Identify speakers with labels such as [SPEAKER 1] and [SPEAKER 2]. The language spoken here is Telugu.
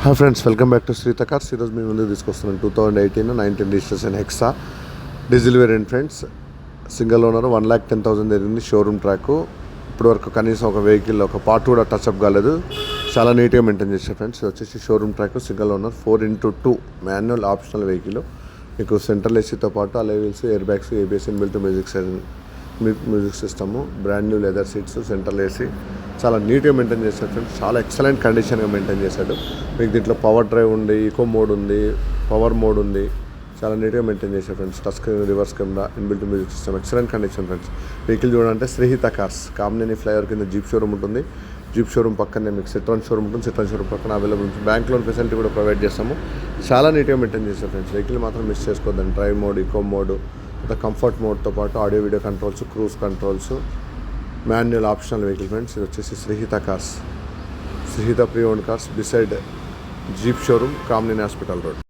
[SPEAKER 1] Hi friends, welcome back to Shritha cars. ఈరోజు మీ ముందుకు తీసుకొస్తున్నాను 2018-19 registration Hexa diesel variant friends. Single owner 1,10,000 జరిగింది. Showroom track. ఇప్పటివరకు కనీసం ఒక వెహికల్ ఒక పార్ట్ కూడా టచ్అప్ కాలేదు. చాలా నీట్గా మెయింటైన్ చేశారు ఫ్రెండ్స్. ఇది వచ్చేసి showroom track, single owner, 4x2 manual optional vehicle. మీకు సెంట్రల్ ఏసీతో పాటు అలై wheels, air bags, ABS inbuilt music system, brand new leather seats, central AC. చాలా నీట్గా మెయింటైన్ చేశాడు ఫ్రెండ్స్. చాలా ఎక్సలెంట్ కండిషన్గా మెయింటైన్ చేశాడు. మీకు దీంట్లో పవర్ డ్రైవ్ ఉంది, ఈకో మోడ్ ఉంది, పవర్ మోడ్ ఉంది. చాలా నీట్గా మెయింటైన్ చేశాడు friends. Touch screen, reverse camera, inbuilt music system, excellent condition friends. Vehicle చూడాలంటే శ్రీహిత కార్స్, కామినేని ఫ్లైఓవర్ కింద జీప్ షోరూమ్ ఉంటుంది. జీప్ షోరూమ్ పక్కనే మీకు సిట్రాన్ షోరూమ్ ఉంటుంది. సిట్రాన్ షోరూమ్ పక్కన అవైలబుల్ ఉంటుంది. బ్యాంక్ లోన్ ఫెసిలిటీ కూడా ప్రొవైడ్ చేస్తాము. చాలా నీట్గా మెయింటైన్ చేశారు ఫ్రెండ్స్. వెహికల్ మాత్రం మిస్ చేసుకోవద్దండి. Drive mode, eco mode, comfort మోడ్తో పాటు audio video controls, cruise controls, manual optional vehicle friends. ఇది వచ్చేసి Sreehitha cars, Sreehitha pre owned cars, beside jeep showroom, Kamineni hospital road.